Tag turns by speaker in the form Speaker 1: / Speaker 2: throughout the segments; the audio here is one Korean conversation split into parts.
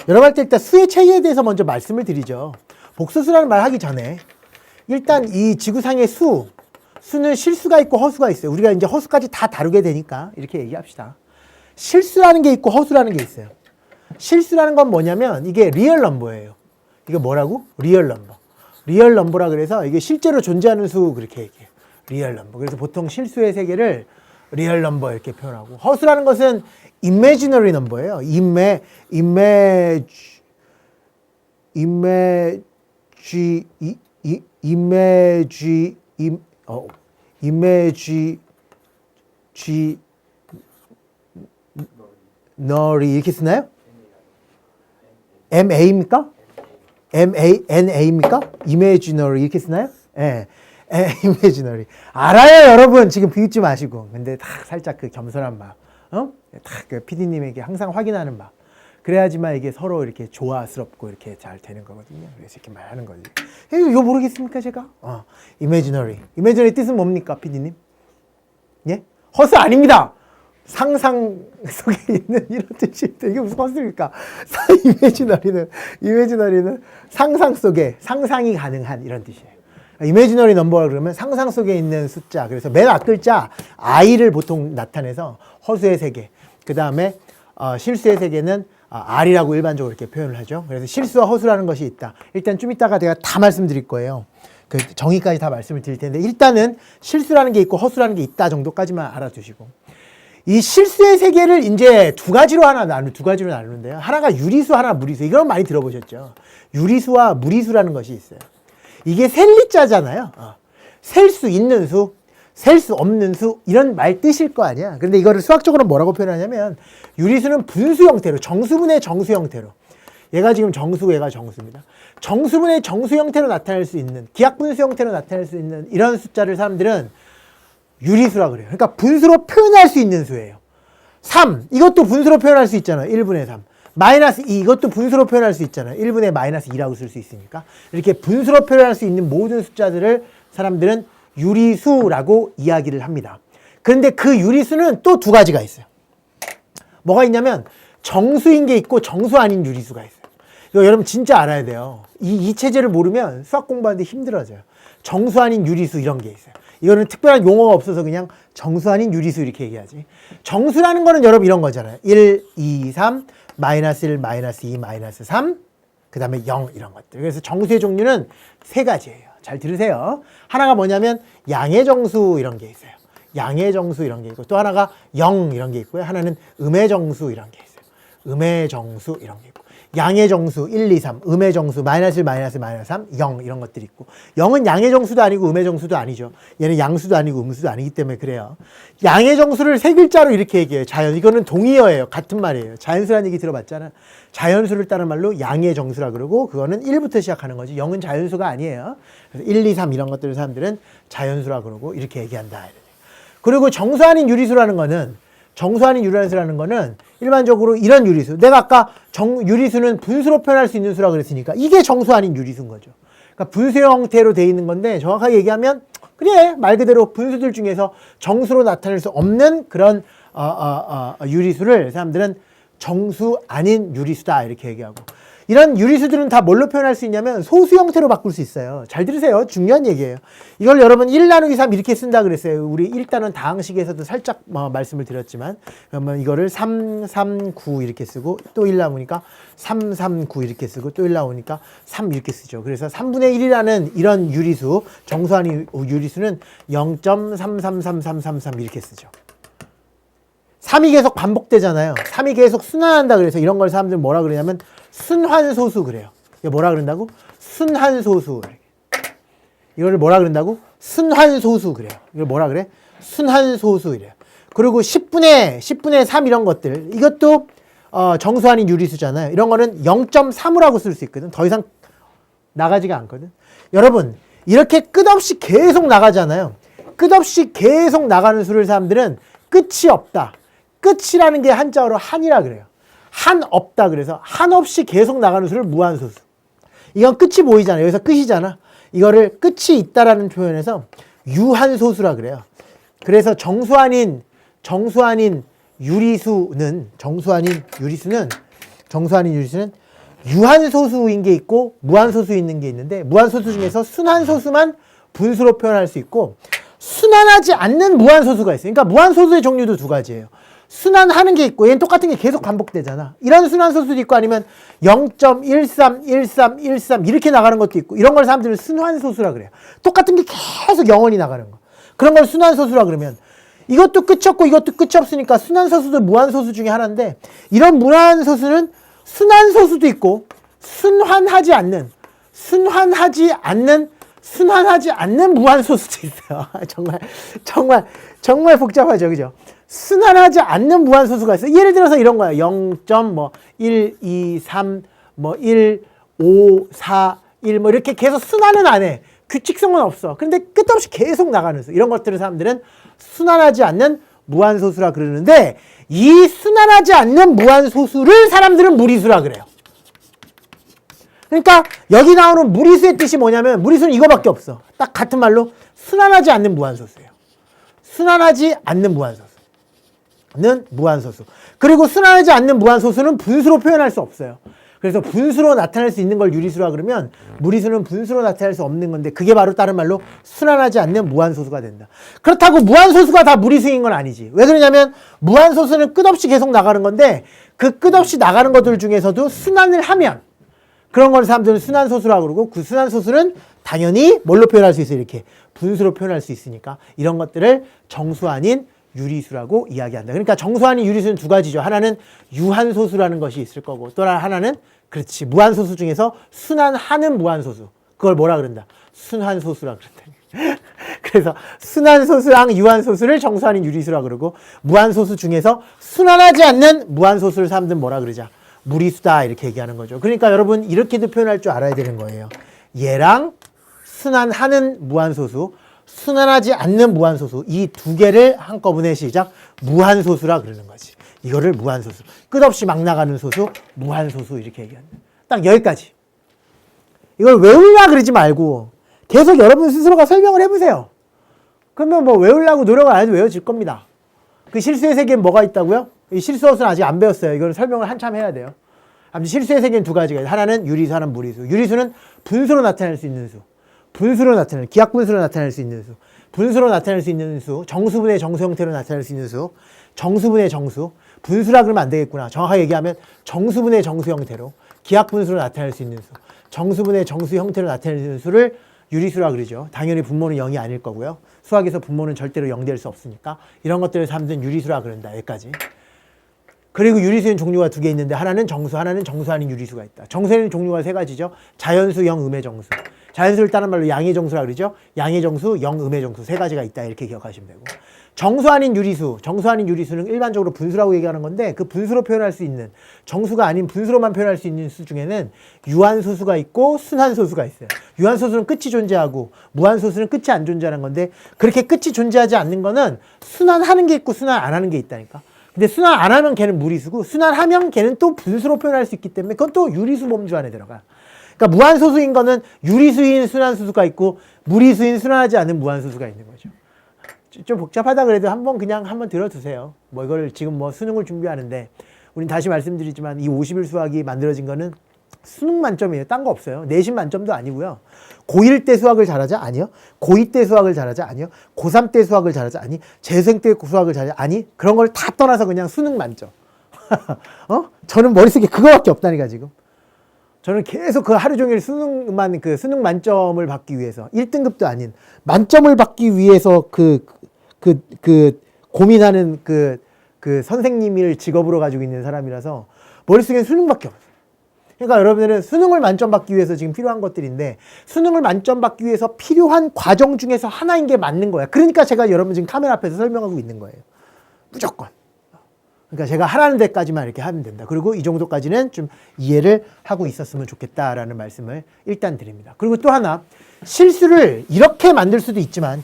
Speaker 1: 여러분 때 일단 수의 체계에 대해서 먼저 말씀을 드리죠. 복소수라는 말 하기 전에 일단 이 지구상의 수는 실수가 있고 허수가 있어요. 우리가 이제 허수까지 다 다루게 되니까 이렇게 얘기합시다. 실수라는 게 있고 허수라는 게 있어요. 실수라는 건 뭐냐면 이게 리얼 넘버예요. 이게 뭐라고? 리얼 넘버. 리얼 넘버라 그래서 이게 실제로 존재하는 수 그렇게 얘기해요. 리얼 넘버. 그래서 보통 실수의 세계를 리얼 넘버 이렇게 표현하고, 허수라는 것은 imaginary 넘버예요. imaginary 이렇게 쓰나요? MA입니까? MANA입니까? imaginary 이렇게 쓰나요? 예. imaginary. 알아요, 여러분. 지금 비웃지 마시고. 근데 딱 살짝 그 겸손한 마음. 딱 그 PD님에게 항상 확인하는 마음. 그래야지만 이게 서로 이렇게 조화스럽고 이렇게 잘 되는 거거든요. 그래서 이렇게 말하는 거지. 이거 모르겠습니까, 제가? imaginary. imaginary 뜻은 뭡니까, PD님? 예? 허수 아닙니다. 상상 속에 있는 이런 뜻입니다. 이게 무슨 허수입니까? imaginary는 상상 속에, 상상이 가능한 이런 뜻이에요. imaginary number라 그러면 상상 속에 있는 숫자. 그래서 맨 앞글자 I를 보통 나타내서 허수의 세계. 그 다음에 실수의 세계는 R이라고 일반적으로 이렇게 표현을 하죠. 그래서 실수와 허수라는 것이 있다. 일단 좀 이따가 제가 다 말씀드릴 거예요. 그 정의까지 다 말씀을 드릴 텐데, 일단은 실수라는 게 있고 허수라는 게 있다 정도까지만 알아두시고, 이 실수의 세계를 이제 두 가지로 나누는데요. 하나가 유리수, 하나 무리수. 이건 많이 들어보셨죠. 유리수와 무리수라는 것이 있어요. 이게 셀리자잖아요. 셀 수 있는 수, 셀 수 없는 수, 이런 말 뜻일 거 아니야. 근데 이거를 수학적으로 뭐라고 표현하냐면, 유리수는 분수 형태로, 정수분의 정수 형태로. 얘가 지금 정수고 얘가 정수입니다. 정수분의 정수 형태로 나타낼 수 있는, 기하분수 형태로 나타낼 수 있는 이런 숫자를 사람들은 유리수라고 그래요. 그러니까 분수로 표현할 수 있는 수예요. 3, 이것도 분수로 표현할 수 있잖아요. 1분의 3. 마이너스 2, 이것도 분수로 표현할 수 있잖아요. 1분의 마이너스 2라고 쓸 수 있으니까. 이렇게 분수로 표현할 수 있는 모든 숫자들을 사람들은 유리수라고 이야기를 합니다. 그런데 그 유리수는 또 두 가지가 있어요. 뭐가 있냐면 정수인 게 있고 정수 아닌 유리수가 있어요. 이거 여러분 진짜 알아야 돼요. 이 체제를 모르면 수학 공부하는데 힘들어져요. 정수 아닌 유리수 이런 게 있어요. 이거는 특별한 용어가 없어서 그냥 정수 아닌 유리수 이렇게 얘기하지. 정수라는 거는 여러분 이런 거잖아요. 1, 2, 3, 마이너스 1, 마이너스 2, 마이너스 3, 그 다음에 0 이런 것들. 그래서 정수의 종류는 세 가지예요. 잘 들으세요. 하나가 뭐냐면 양의 정수 이런 게 있어요. 양의 정수 이런 게 있고, 또 하나가 0 이런 게 있고요. 하나는 음의 정수 이런 게 있어요. 음의 정수 이런 게 있고, 양의 정수 1, 2, 3, 음의 정수 마이너스 1, 마이너스 3, 0 이런 것들이 있고, 0은 양의 정수도 아니고 음의 정수도 아니죠. 얘는 양수도 아니고 음수도 아니기 때문에 그래요. 양의 정수를 세 글자로 이렇게 얘기해요. 자연. 이거는 동의어예요. 같은 말이에요. 자연수라는 얘기 들어봤잖아. 자연수를 따른 말로 양의 정수라 그러고, 그거는 1부터 시작하는 거지. 0은 자연수가 아니에요. 그래서 1, 2, 3 이런 것들을 사람들은 자연수라 그러고 이렇게 얘기한다. 그리고 정수 아닌 유리수라는 거는, 정수 아닌 유리수라는 거는 일반적으로 이런 유리수. 내가 아까 유리수는 분수로 표현할 수 있는 수라 그랬으니까 이게 정수 아닌 유리수인 거죠. 그러니까 분수 형태로 되어 있는 건데, 정확하게 얘기하면 그래, 말 그대로 분수들 중에서 정수로 나타낼 수 없는 그런 유리수를 사람들은 정수 아닌 유리수다 이렇게 얘기하고, 이런 유리수들은 다 뭘로 표현할 수 있냐면 소수 형태로 바꿀 수 있어요. 잘 들으세요. 중요한 얘기예요. 이걸 여러분 1 나누기 3 이렇게 쓴다 그랬어요. 우리 일단은 다항식에서도 살짝 말씀을 드렸지만, 그러면 이거를 3, 3, 9 이렇게 쓰고, 또 1 나오니까 3, 3, 9 이렇게 쓰고, 또 1 나오니까 3 이렇게 쓰죠. 그래서 3분의 1이라는 이런 유리수, 정수 아닌 유리수는 0.333333 이렇게 쓰죠. 3이 계속 반복되잖아요. 3이 계속 순환한다 그래서 이런 걸 사람들은 뭐라 그러냐면 순환소수 그래요. 이거 뭐라 그런다고? 순환소수. 이거를 뭐라 그런다고? 순환소수 그래요. 이걸 뭐라 그래? 순환소수 이래요. 그리고 10분의 3 이런 것들, 이것도 정수 아닌 유리수잖아요. 이런 거는 0.35라고 쓸 수 있거든. 더 이상 나가지가 않거든. 여러분, 이렇게 끝없이 계속 나가잖아요. 끝없이 계속 나가는 수를 사람들은 끝이 없다. 끝이라는 게 한자어로 한이라 그래요. 한 없다 그래서 한없이 계속 나가는 수를 무한소수. 이건 끝이 보이잖아요. 여기서 끝이잖아. 이거를 끝이 있다라는 표현에서 유한소수라 그래요. 그래서 정수 아닌 유리수는 유한소수인 게 있고 무한소수 있는 게 있는데 무한소수 중에서 순한소수만 분수로 표현할 수 있고 순환하지 않는 무한소수가 있어요. 그러니까 무한소수의 종류도 두 가지예요. 순환하는 게 있고 얘는 똑같은 게 계속 반복되잖아. 이런 순환소수도 있고 아니면 0.131313 이렇게 나가는 것도 있고 이런 걸 사람들은 순환소수라 그래요. 똑같은 게 계속 영원히 나가는 거. 그런 걸 순환소수라 그러면 이것도 끝이 없고 이것도 끝이 없으니까 순환소수도 무한소수 중에 하나인데 이런 무한소수는 순환소수도 있고 순환하지 않는 무한소수도 있어요. 정말 복잡하죠. 그죠? 순환하지 않는 무한소수가 있어요. 예를 들어서 이런 거예요. 0.1, 2, 3, 1, 5, 4, 1 이렇게 계속 순환은 안 해. 규칙성은 없어. 근데 끝없이 계속 나가는 수. 이런 것들을 사람들은 순환하지 않는 무한소수라 그러는데 이 순환하지 않는 무한소수를 사람들은 무리수라 그래요. 그러니까 여기 나오는 무리수의 뜻이 뭐냐면 무리수는 이거밖에 없어. 딱 같은 말로 순환하지 않는 무한소수예요. 순환하지 않는 무한소수. 그리고 순환하지 않는 무한소수는 분수로 표현할 수 없어요. 그래서 분수로 나타낼 수 있는 걸 유리수라 그러면 무리수는 분수로 나타낼 수 없는 건데 그게 바로 다른 말로 순환하지 않는 무한소수가 된다. 그렇다고 무한소수가 다 무리수인 건 아니지. 왜 그러냐면 무한소수는 끝없이 계속 나가는 건데 그 끝없이 나가는 것들 중에서도 순환을 하면 그런 걸 사람들은 순환소수라고 그러고 그 순환소수는 당연히 뭘로 표현할 수 있어요? 이렇게 분수로 표현할 수 있으니까 이런 것들을 정수 아닌 유리수라고 이야기한다. 그러니까 정수 아닌 유리수는 두 가지죠. 하나는 유한소수라는 것이 있을 거고 또 하나는 그렇지 무한소수 중에서 순환하는 무한소수. 그걸 뭐라 그런다? 순환소수라 그런다. 그래서 순환소수랑 유한소수를 정수 아닌 유리수라 그러고 무한소수 중에서 순환하지 않는 무한소수를 사람들은 뭐라 그러자? 무리수다 이렇게 얘기하는 거죠. 그러니까 여러분 이렇게도 표현할 줄 알아야 되는 거예요. 얘랑 순환하는 무한소수, 순환하지 않는 무한소수 이 두 개를 한꺼번에 시작 무한소수라 그러는 거지. 이거를 무한소수. 끝없이 막 나가는 소수, 무한소수 이렇게 얘기한다. 딱 여기까지. 이걸 외우려 그러지 말고 계속 여러분 스스로가 설명을 해보세요. 그러면 뭐 외우려고 노력을 안 해도 외워질 겁니다. 그 실수의 세계는 뭐가 있다고요? 이 실수어수는 아직 안 배웠어요. 이거는 설명을 한참 해야 돼요. 아무튼 실수의 세계는 두 가지가 있어요. 하나는 유리수, 하나는 무리수. 유리수는 분수로 나타낼 수 있는 수. 분수로 나타낼, 기하분수로 나타낼 수 있는 수. 분수로 나타낼 수 있는 수. 정수분의 정수 형태로 나타낼 수 있는 수. 정수분의 정수. 분수라 그러면 안 되겠구나. 정확하게 얘기하면 정수분의 정수 형태로. 기하분수로 나타낼 수 있는 수. 정수분의 정수 형태로 나타낼 수 있는 수를 유리수라 그러죠. 당연히 분모는 0이 아닐 거고요. 수학에서 분모는 절대로 0 될 수 없으니까. 이런 것들을 사람들은 유리수라 그런다. 여기까지. 그리고 유리수는 종류가 두 개 있는데 하나는 정수, 하나는 정수 아닌 유리수가 있다. 정수에는 종류가 세 가지죠. 자연수, 영, 음의 정수. 자연수를 따른 말로 양의 정수라 그러죠. 양의 정수, 영, 음의 정수 세 가지가 있다. 이렇게 기억하시면 되고. 정수 아닌 유리수. 정수 아닌 유리수는 일반적으로 분수라고 얘기하는 건데 그 분수로 표현할 수 있는 정수가 아닌 분수로만 표현할 수 있는 수 중에는 유한소수가 있고 순환소수가 있어요. 유한소수는 끝이 존재하고 무한소수는 끝이 안 존재하는 건데 그렇게 끝이 존재하지 않는 거는 순환하는 게 있고 순환 안 하는 게 있다니까. 근데 순환 안 하면 걔는 무리수고 순환하면 걔는 또 분수로 표현할 수 있기 때문에 그건 또 유리수 범주 안에 들어가. 그러니까 무한소수인 거는 유리수인 순환소수가 있고 무리수인 순환하지 않은 무한소수가 있는 거죠. 좀 복잡하다 그래도 한번 들어두세요. 뭐 이걸 지금 뭐 수능을 준비하는데 우린 다시 말씀드리지만 이 50일 수학이 만들어진 거는 수능 만점이에요. 딴 거 없어요. 내신 만점도 아니고요. 고1 때 수학을 잘하자? 아니요. 고2 때 수학을 잘하자? 아니요. 고3 때 수학을 잘하자? 아니. 재수생 때 수학을 잘하자? 아니. 그런 걸 다 떠나서 그냥 수능 만점. 저는 머릿속에 그거밖에 없다니까 지금. 저는 계속 그 하루 종일 수능 만점을 받기 위해서 1등급도 아닌 만점을 받기 위해서 고민하는 그 선생님을 직업으로 가지고 있는 사람이라서 머릿속엔 수능밖에 없어요. 그러니까 여러분들은 수능을 만점 받기 위해서 지금 필요한 것들인데 수능을 만점 받기 위해서 필요한 과정 중에서 하나인 게 맞는 거야. 그러니까 제가 여러분 지금 카메라 앞에서 설명하고 있는 거예요. 무조건. 그러니까 제가 하라는 데까지만 이렇게 하면 된다. 그리고 이 정도까지는 좀 이해를 하고 있었으면 좋겠다라는 말씀을 일단 드립니다. 그리고 또 하나, 실수를 이렇게 만들 수도 있지만,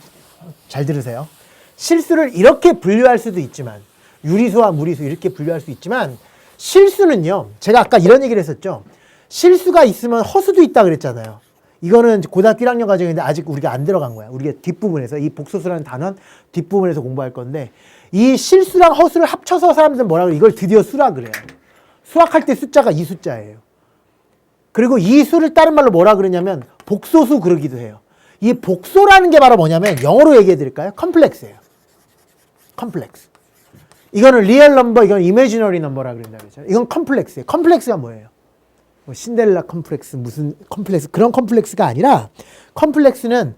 Speaker 1: 잘 들으세요. 실수를 이렇게 분류할 수도 있지만, 유리수와 무리수 이렇게 분류할 수 있지만, 실수는요, 제가 아까 이런 얘기를 했었죠. 실수가 있으면 허수도 있다 그랬잖아요. 이거는 고등학교 1학년 과정인데 아직 우리가 안 들어간 거야. 우리가 뒷부분에서, 이 복소수라는 단원 뒷부분에서 공부할 건데, 이 실수랑 허수를 합쳐서 사람들은 뭐라 그래? 이걸 드디어 수라 그래요. 수학할 때 숫자가 이 숫자예요. 그리고 이 수를 다른 말로 뭐라 그러냐면 복소수 그러기도 해요. 이 복소라는 게 바로 뭐냐면 영어로 얘기해 드릴까요? 컴플렉스예요. 컴플렉스. 이거는 리얼 넘버, 이건 이미지너리 넘버라 그런다 그랬잖아요. 이건 컴플렉스예요. 컴플렉스가 뭐예요? 뭐 신데렐라 컴플렉스, 무슨 컴플렉스, 그런 컴플렉스가 아니라 컴플렉스는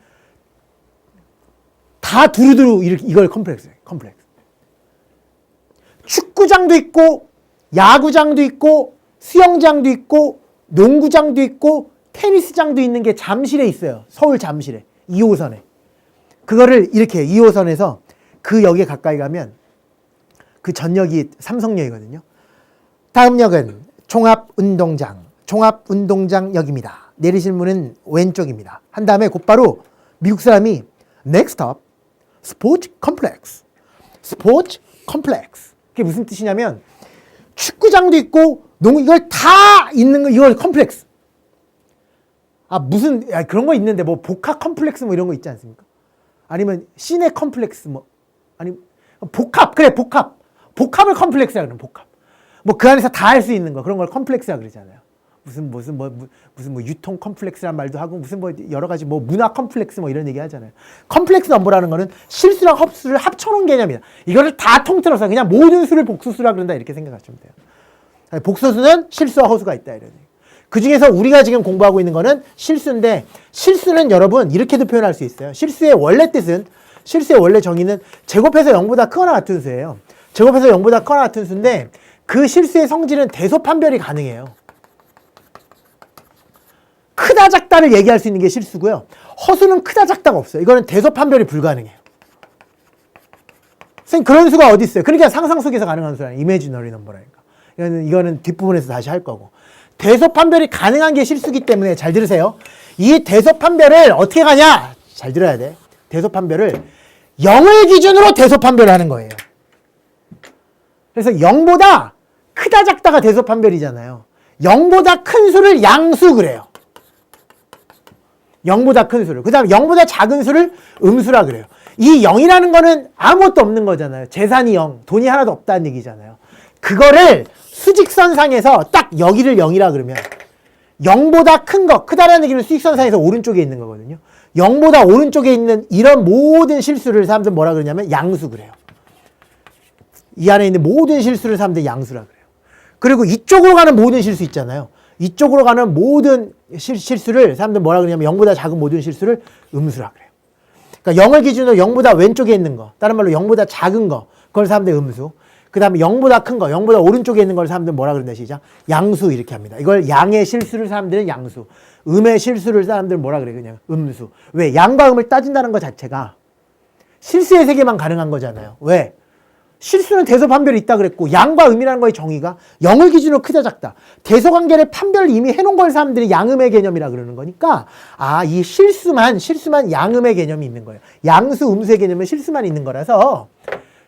Speaker 1: 다 두루두루 이걸 컴플렉스예요. 컴플렉스. 축구장도 있고 야구장도 있고 수영장도 있고 농구장도 있고 테니스장도 있는 게 잠실에 있어요. 서울 잠실에 2호선에. 그거를 이렇게 2호선에서 그 역에 가까이 가면 그 전역이 삼성역이거든요. 다음 역은 종합운동장역입니다. 내리실 문은 왼쪽입니다. 한 다음에 곧바로 미국 사람이 next stop 스포츠 컴플렉스. 스포츠 컴플렉스. 그게 무슨 뜻이냐면 축구장도 있고 이걸 다 있는 거, 이걸 컴플렉스. 무슨 그런 거 있는데 뭐 복합 컴플렉스 뭐 이런 거 있지 않습니까? 아니면 시내 컴플렉스 뭐 아니 복합, 그래 복합을 컴플렉스라 그러는 복합. 뭐 그 안에서 다 할 수 있는 거, 그런 걸 컴플렉스라 그러잖아요. 무슨 유통 컴플렉스란 말도 하고 무슨 뭐 여러 가지 뭐 문화 컴플렉스 뭐 이런 얘기 하잖아요. 컴플렉스 넘버라는 거는 실수랑 흡수를 합쳐놓은 개념이다. 이거를 다 통틀어서 그냥 모든 수를 복수수라 그런다 이렇게 생각하시면 돼요. 복소수는 실수와 허수가 있다 이런 얘기. 그 중에서 우리가 지금 공부하고 있는 거는 실수인데, 실수는 여러분 이렇게도 표현할 수 있어요. 실수의 원래 뜻은, 실수의 원래 정의는 제곱해서 0보다 크거나 같은 수예요. 제곱해서 0보다 크거나 같은 수인데 그 실수의 성질은 대소판별이 가능해요. 크다 작다를 얘기할 수 있는 게 실수고요. 허수는 크다 작다가 없어요. 이거는 대소판별이 불가능해요. 선생님 그런 수가 어디 있어요? 그러니까 상상 속에서 가능한 수라는 이미지너리 넘버라니까. 이거는 뒷부분에서 다시 할 거고. 대소판별이 가능한 게 실수기 때문에 잘 들으세요. 이 대소판별을 어떻게 가냐? 잘 들어야 돼. 대소판별을 0을 기준으로 대소판별을 하는 거예요. 그래서 0보다 크다 작다가 대소판별이잖아요. 0보다 큰 수를 양수 그래요. 0보다 큰 수를. 그 다음에 0보다 작은 수를 음수라 그래요. 이 0이라는 거는 아무것도 없는 거잖아요. 재산이 0, 돈이 하나도 없다는 얘기잖아요. 그거를 수직선상에서 딱 여기를 0이라 그러면 0보다 큰 거, 크다라는 얘기는 수직선상에서 오른쪽에 있는 거거든요. 0보다 오른쪽에 있는 이런 모든 실수를 사람들 뭐라 그러냐면 양수 그래요. 이 안에 있는 모든 실수를 사람들 양수라 그래요. 그리고 이쪽으로 가는 모든 실수 있잖아요. 이쪽으로 가는 모든 실수를 사람들 뭐라 그러냐면 0보다 작은 모든 실수를 음수라 그래요. 그러니까 0을 기준으로 0보다 왼쪽에 있는 거, 다른 말로 0보다 작은 거, 그걸 사람들 음수. 그 다음에 0보다 큰 거, 0보다 오른쪽에 있는 걸 사람들은 뭐라 그런다 시작? 양수 이렇게 합니다. 이걸 양의 실수를 사람들은 양수, 음의 실수를 사람들은 뭐라 그래? 그냥 음수. 왜? 양과 음을 따진다는 것 자체가 실수의 세계만 가능한 거잖아요. 왜? 실수는 대소판별이 있다 그랬고 양과 음이라는 거의 정의가 0을 기준으로 크다 작다. 대소관계를 판별을 이미 해놓은 걸 사람들이 양음의 개념이라 그러는 거니까 이 실수만 양음의 개념이 있는 거예요. 양수, 음수의 개념은 실수만 있는 거라서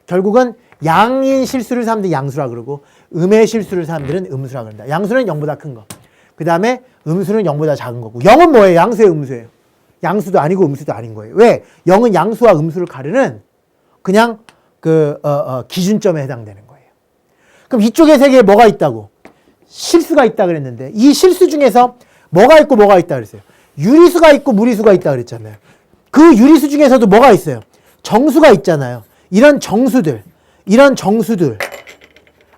Speaker 1: 결국은 양인 실수를 사람들이 양수라 그러고 음의 실수를 사람들은 음수라 그런다. 양수는 0보다 큰 거. 그 다음에 음수는 0보다 작은 거고. 0은 뭐예요? 양수의 음수예요. 양수도 아니고 음수도 아닌 거예요. 왜? 0은 양수와 음수를 가르는 그냥 기준점에 해당되는 거예요. 그럼 이쪽의 세계에 뭐가 있다고? 실수가 있다 그랬는데 이 실수 중에서 뭐가 있고 뭐가 있다 그랬어요? 유리수가 있고 무리수가 있다 그랬잖아요. 그 유리수 중에서도 뭐가 있어요? 정수가 있잖아요. 이런 정수들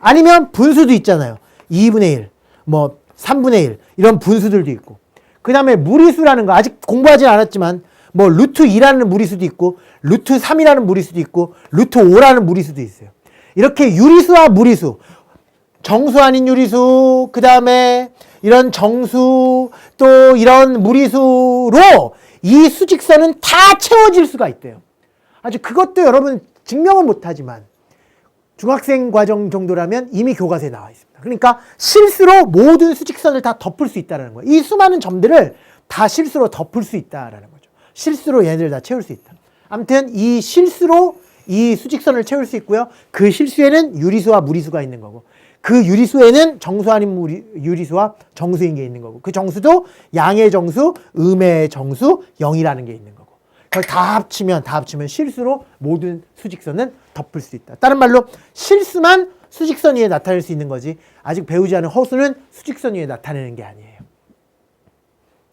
Speaker 1: 아니면 분수도 있잖아요. 2분의 1, 뭐 3분의 1 이런 분수들도 있고 그 다음에 무리수라는 거 아직 공부하진 않았지만 뭐 루트 2라는 무리수도 있고 루트 3이라는 무리수도 있고 루트 5라는 무리수도 있어요. 이렇게 유리수와 무리수, 정수 아닌 유리수, 그 다음에 이런 정수 또 이런 무리수로 이 수직선은 다 채워질 수가 있대요. 아주 그것도 여러분 증명은 못하지만 중학생 과정 정도라면 이미 교과서에 나와 있습니다. 그러니까 실수로 모든 수직선을 다 덮을 수 있다는 거예요. 이 수많은 점들을 다 실수로 덮을 수 있다는 거죠. 실수로 얘네들 다 채울 수 있다. 아무튼 이 실수로 이 수직선을 채울 수 있고요. 그 실수에는 유리수와 무리수가 있는 거고 그 유리수에는 정수 아닌 유리수와 정수인 게 있는 거고 그 정수도 양의 정수, 음의 정수, 0이라는 게 있는 거고 그걸 다 합치면 실수로 모든 수직선은 덮을 수 있다. 다른 말로 실수만 수직선 위에 나타낼 수 있는 거지 아직 배우지 않은 허수는 수직선 위에 나타내는 게 아니에요.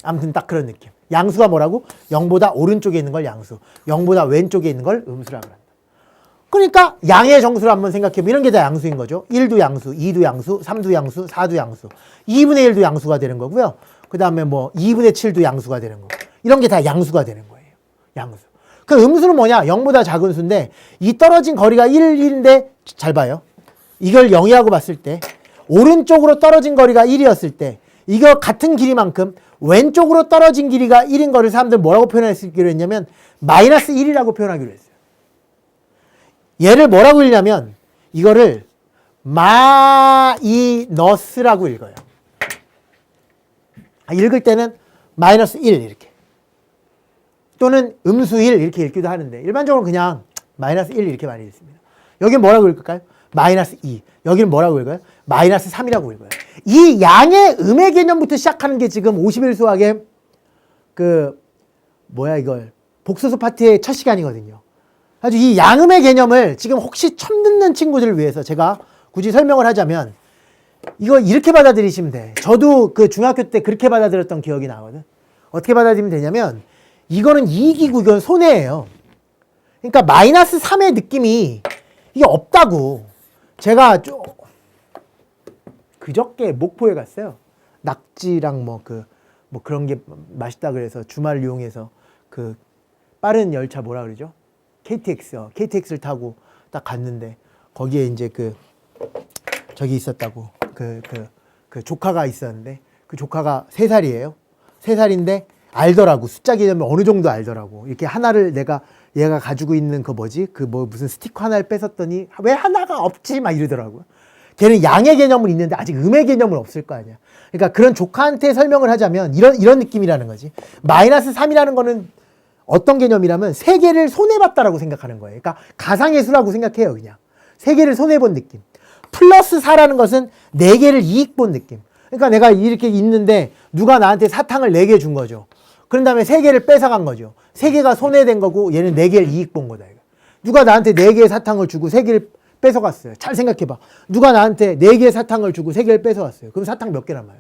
Speaker 1: 아무튼 딱 그런 느낌. 양수가 뭐라고? 0보다 오른쪽에 있는 걸 양수, 0보다 왼쪽에 있는 걸 음수라고 한다. 그러니까 양의 정수를 한번 생각해보면 이런 게 다 양수인 거죠. 1도 양수, 2도 양수, 3도 양수, 4도 양수, 2분의 1도 양수가 되는 거고요. 그 다음에 뭐 2분의 7도 양수가 되는 거고, 이런 게 다 양수가 되는 거예요. 양수. 그 음수는 뭐냐? 0보다 작은 수인데 이 떨어진 거리가 1인데 잘 봐요. 이걸 0이라고 봤을 때 오른쪽으로 떨어진 거리가 1이었을 때 이거 같은 길이만큼 왼쪽으로 떨어진 길이가 1인 거를 사람들 뭐라고 표현하기로 했냐면 마이너스 1이라고 표현하기로 했어요. 얘를 뭐라고 읽냐면 이거를 마이너스라고 읽어요. 읽을 때는 마이너스 1 이렇게 또는 음수 1 이렇게 읽기도 하는데 일반적으로 그냥 마이너스 1 이렇게 많이 읽습니다. 여기는 뭐라고 읽을까요? 마이너스 2. 여기는 뭐라고 읽어요? 마이너스 3이라고 읽어요. 이 양의 음의 개념부터 시작하는 게 지금 51수학의 이걸 복소수 파트의 첫 시간이거든요. 아주 이 양음의 개념을 지금 혹시 처음 듣는 친구들을 위해서 제가 굳이 설명을 하자면 이거 이렇게 받아들이시면 돼. 저도 그 중학교 때 그렇게 받아들였던 기억이 나거든. 어떻게 받아들이면 되냐면 이거는 이익이고 이건 손해예요. 그러니까 마이너스 3의 느낌이 이게 없다고. 제가 그저께 목포에 갔어요. 낙지랑 뭐 그런 게 맛있다 그래서 주말을 이용해서 그 빠른 열차 뭐라 그러죠? KTX를 타고 딱 갔는데 거기에 이제 저기 있었다고 그 조카가 있었는데 그 조카가 3살이에요. 3살인데 알더라고. 숫자 개념을 어느 정도 알더라고. 이렇게 하나를 얘가 가지고 있는 무슨 스티커 하나를 뺏었더니 왜 하나가 없지? 막 이러더라고요. 걔는 양의 개념은 있는데 아직 음의 개념은 없을 거 아니야. 그러니까 그런 조카한테 설명을 하자면 이런 느낌이라는 거지. 마이너스 3이라는 거는 어떤 개념이라면 세계를 손해봤다라고 생각하는 거예요. 그러니까 가상의 수라고 생각해요. 그냥 세계를 손해본 느낌. 플러스 4라는 것은 4개를 이익 본 느낌. 그러니까 내가 이렇게 있는데 누가 나한테 사탕을 4개 준 거죠. 그런 다음에 3개를 뺏어간 거죠. 3개가 손해된 거고 얘는 4개를 이익 본 거다. 누가 나한테 4개의 사탕을 주고 3개를 뺏어갔어요. 잘 생각해봐. 누가 나한테 4개의 사탕을 주고 3개를 뺏어갔어요. 그럼 사탕 몇 개 남아요?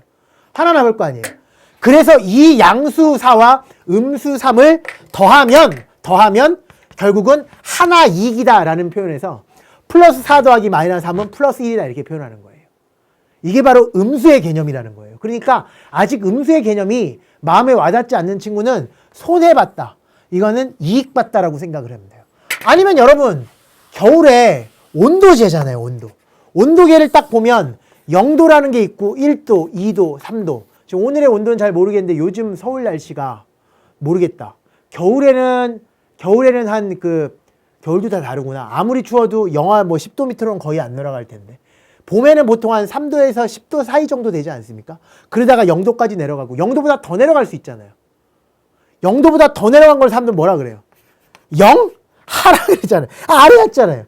Speaker 1: 하나 남을 거 아니에요. 그래서 이 양수 4와 음수 3을 더하면 결국은 하나 이익이다라는 표현에서 플러스 4 더하기 마이너스 3은 플러스 1이다 이렇게 표현하는 거예요. 이게 바로 음수의 개념이라는 거예요. 그러니까 아직 음수의 개념이 마음에 와닿지 않는 친구는 손해봤다. 이거는 이익봤다라고 생각을 하면 돼요. 아니면 여러분 겨울에 온도 재잖아요. 온도계를 딱 보면 0도라는 게 있고 1도, 2도, 3도. 지금 오늘의 온도는 잘 모르겠는데 요즘 서울 날씨가 모르겠다. 겨울에는 겨울도 다 다르구나. 아무리 추워도 영하 10도 밑으로는 거의 안 내려갈 텐데. 봄에는 보통 한 3도에서 10도 사이 정도 되지 않습니까? 그러다가 0도까지 내려가고 0도보다 더 내려갈 수 있잖아요. 0도보다 더 내려간 걸 사람들은 뭐라 그래요? 0? 하라 그러잖아요. 아래였잖아요.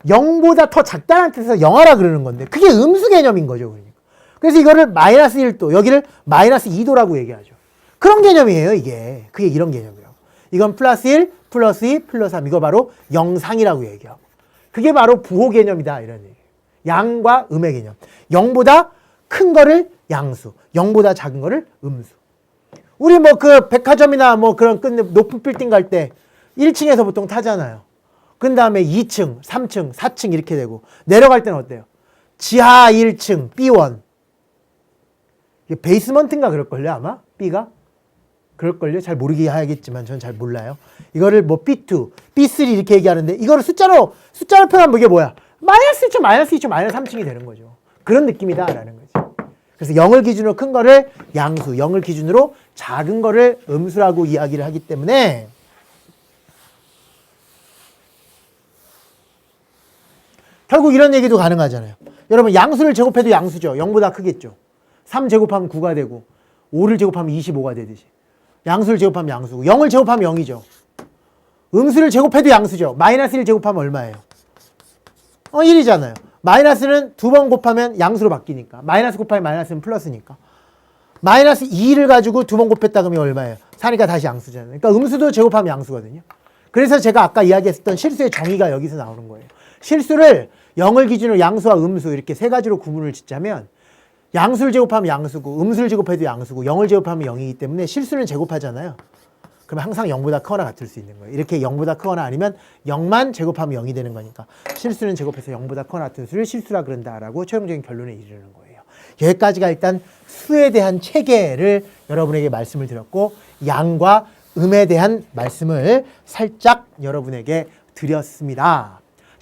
Speaker 1: 0보다 더 작다는 뜻에서 영하라 그러는 건데 그게 음수 개념인 거죠. 그러니까. 그래서 이거를 마이너스 1도, 여기를 마이너스 2도라고 얘기하죠. 그런 개념이에요, 이게. 그게 이런 개념이라고. 이건 플러스 1, 플러스 2, 플러스 3. 이거 바로 영상이라고 얘기하고. 그게 바로 부호 개념이다. 이런 얘기예요. 양과 음의 개념. 0보다 큰 거를 양수, 0보다 작은 거를 음수. 우리 백화점이나 그런 높은 빌딩 갈 때 1층에서 보통 타잖아요. 그 다음에 2층, 3층, 4층 이렇게 되고 내려갈 때는 어때요? 지하 1층, B1. 베이스먼트인가 그럴걸요, 아마? B가? 그럴걸요? 잘 모르게 하겠지만 전 잘 몰라요. 이거를 B2, B3 이렇게 얘기하는데 이거를 숫자로 표현하면 이게 뭐야? 마이너스 1층, 마이너스 2층, 마이너스 3층이 되는 거죠. 그런 느낌이다라는 거죠. 그래서 0을 기준으로 큰 거를 양수, 0을 기준으로 작은 거를 음수라고 이야기를 하기 때문에 결국 이런 얘기도 가능하잖아요. 여러분 양수를 제곱해도 양수죠. 0보다 크겠죠. 3 제곱하면 9가 되고 5를 제곱하면 25가 되듯이. 양수를 제곱하면 양수고 0을 제곱하면 0이죠. 음수를 제곱해도 양수죠. 마이너스 1 제곱하면 얼마예요? 1이잖아요. 마이너스는 2번 곱하면 양수로 바뀌니까. 마이너스 곱하면 마이너스는 플러스니까. 마이너스 2를 가지고 2번 곱했다 그러면 얼마예요? 4니까 다시 양수잖아요. 그러니까 음수도 제곱하면 양수거든요. 그래서 제가 아까 이야기했었던 실수의 정의가 여기서 나오는 거예요. 실수를 0을 기준으로 양수와 음수 이렇게 세 가지로 구분을 짓자면 양수를 제곱하면 양수고 음수를 제곱해도 양수고 0을 제곱하면 0이기 때문에 실수는 제곱하잖아요. 그러면 항상 0보다 크거나 같을 수 있는 거예요. 이렇게 0보다 크거나 아니면 0만 제곱하면 0이 되는 거니까 실수는 제곱해서 0보다 크거나 같은 수를 실수라 그런다라고 최종적인 결론에 이르는 거예요. 여기까지가 일단 수에 대한 체계를 여러분에게 말씀을 드렸고 양과 음에 대한 말씀을 살짝 여러분에게 드렸습니다.